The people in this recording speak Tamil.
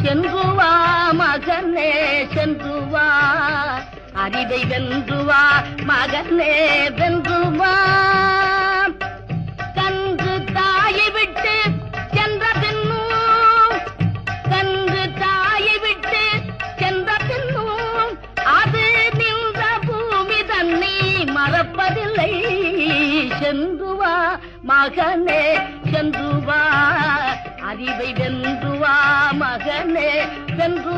சென்று வா மகனே சென்று வா, அறிவை வென்று வா மகனே வென்று வா. கன்று தாயை விட்டு சென்ற பின்னும், கன்று தாயை விட்டு சென்ற பின்னும் அது நின்ற பூமி தன்னை மறப்பதில்லை. சென்று வா மகனே சென்று வா, அறிவை வென்று வா மகனே வென்று